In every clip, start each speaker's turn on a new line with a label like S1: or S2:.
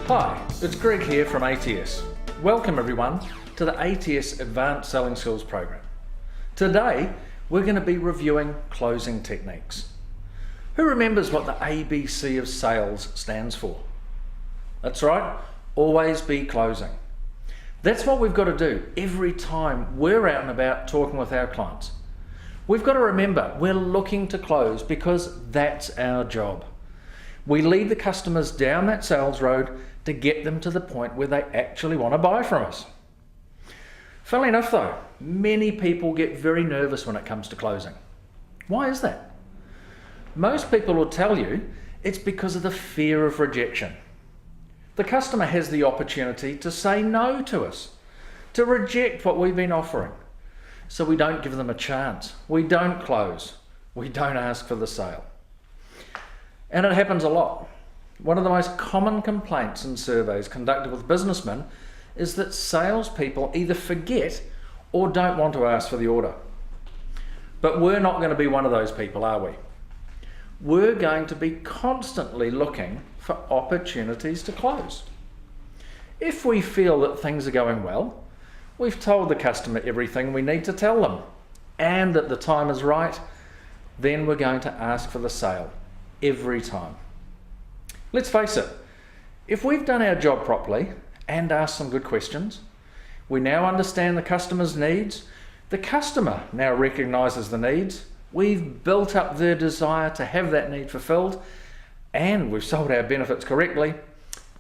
S1: Hi, it's Greg here from ATS. Welcome everyone to the ATS Advanced Selling Skills program. Today, we're going to be reviewing closing techniques. Who remembers what the ABC of sales stands for? That's right, always be closing. That's what we've got to do every time we're out and about talking with our clients. We've got to remember we're looking to close because that's our job. We lead the customers down that sales road to get them to the point where they actually want to buy from us. Funnily enough though, many people get very nervous when it comes to closing. Why is that? Most people will tell you it's because of the fear of rejection. The customer has the opportunity to say no to us, to reject what we've been offering. So we don't give them a chance. We don't close. We don't ask for the sale. And it happens a lot. One of the most common complaints in surveys conducted with businessmen is that salespeople either forget or don't want to ask for the order. But we're not going to be one of those people, are we? We're going to be constantly looking for opportunities to close. If we feel that things are going well, we've told the customer everything we need to tell them, and that the time is right, then we're going to ask for the sale every time. Let's face it, if we've done our job properly and asked some good questions, we now understand the customer's needs, the customer now recognises the needs, we've built up their desire to have that need fulfilled, and we've sold our benefits correctly,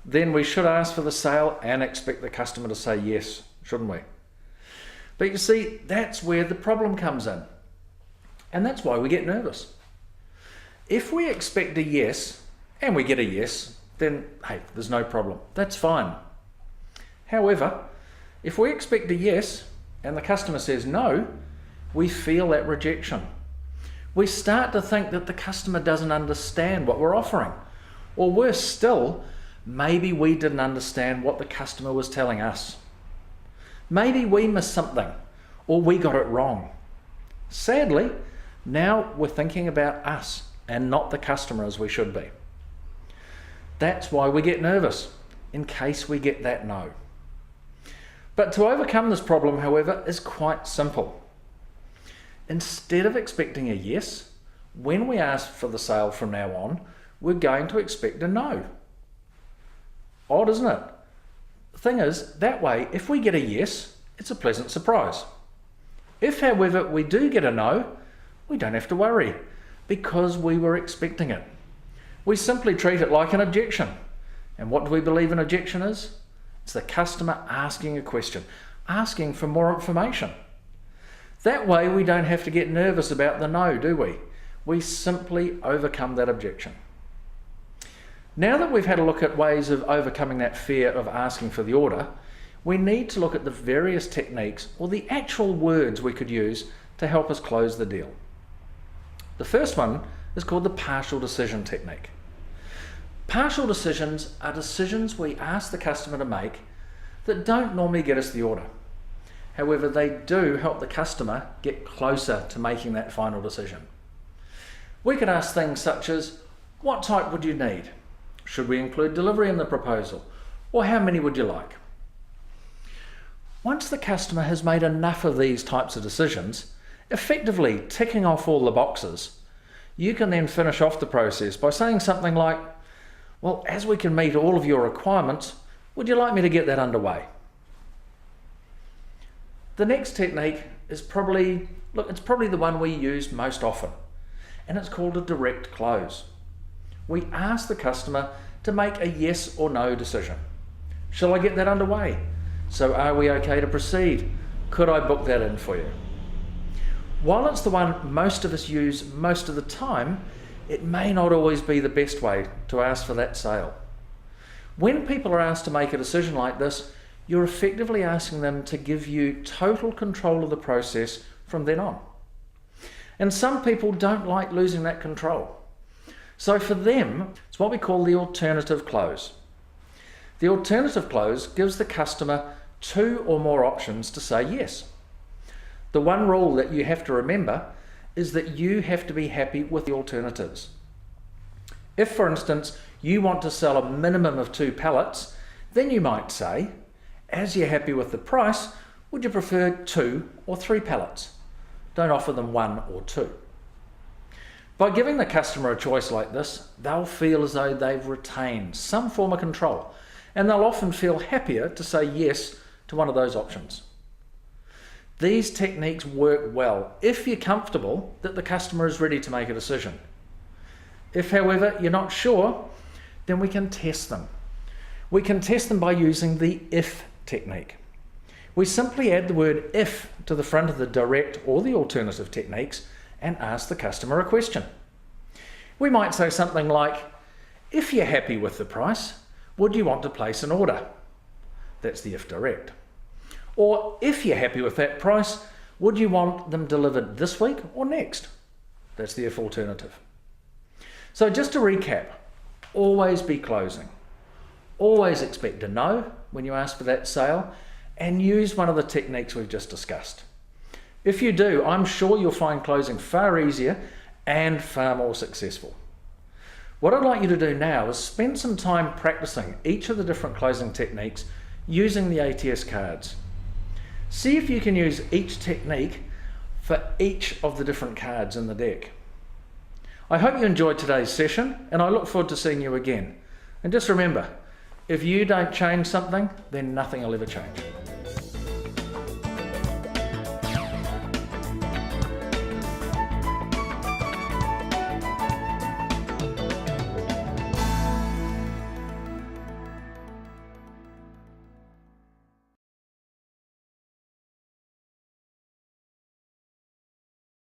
S1: then we should ask for the sale and expect the customer to say yes, shouldn't we? But you see, that's where the problem comes in, and that's why we get nervous. If we expect a yes and we get a yes, then hey, there's no problem. That's fine. However, if we expect a yes and the customer says no, we feel that rejection. We start to think that the customer doesn't understand what we're offering. Or worse still, maybe we didn't understand what the customer was telling us. Maybe we missed something or we got it wrong. Sadly, now we're thinking about us and not the customer as we should be. That's why we get nervous, in case we get that no. But to overcome this problem, however, is quite simple. Instead of expecting a yes, when we ask for the sale from now on, we're going to expect a no. Odd, isn't it? The thing is, that way, if we get a yes, it's a pleasant surprise. If, however, we do get a no, we don't have to worry, because we were expecting it. We simply treat it like an objection. And what do we believe an objection is? It's the customer asking a question, asking for more information. That way we don't have to get nervous about the no, do we? We simply overcome that objection. Now that we've had a look at ways of overcoming that fear of asking for the order, we need to look at the various techniques or the actual words we could use to help us close the deal. The first one is called the partial decision technique. Partial decisions are decisions we ask the customer to make that don't normally get us the order. However, they do help the customer get closer to making that final decision. We could ask things such as, what type would you need? Should we include delivery in the proposal? Or how many would you like? Once the customer has made enough of these types of decisions, effectively ticking off all the boxes, you can then finish off the process by saying something like, well, as we can meet all of your requirements, would you like me to get that underway? The next technique is probably the one we use most often, and it's called a direct close. We ask the customer to make a yes or no decision. Shall I get that underway? So are we okay to proceed? Could I book that in for you? While it's the one most of us use most of the time, it may not always be the best way to ask for that sale. When people are asked to make a decision like this, you're effectively asking them to give you total control of the process from then on. And some people don't like losing that control. So for them, it's what we call the alternative close. The alternative close gives the customer 2 or more options to say yes. The one rule that you have to remember is that you have to be happy with the alternatives. If, for instance, you want to sell a minimum of 2 pallets Then you might say, as you're happy with the price, would you prefer 2 or 3 pallets? Don't offer them 1 or 2. By giving the customer a choice like this, they'll feel as though they've retained some form of control, and they'll often feel happier to say yes to one of those options. These techniques work well if you're comfortable that the customer is ready to make a decision. If, however, you're not sure, then we can test them. We can test them by using the if technique. We simply add the word if to the front of the direct or the alternative techniques and ask the customer a question. We might say something like, if you're happy with the price, would you want to place an order? That's the if direct. Or if you're happy with that price, would you want them delivered this week or next? That's the if alternative. So just to recap, always be closing. Always expect a no when you ask for that sale, and use one of the techniques we've just discussed. If you do, I'm sure you'll find closing far easier and far more successful. What I'd like you to do now is spend some time practicing each of the different closing techniques using the ATS cards. See if you can use each technique for each of the different cards in the deck. I hope you enjoyed today's session, and I look forward to seeing you again. And just remember, if you don't change something, then nothing will ever change.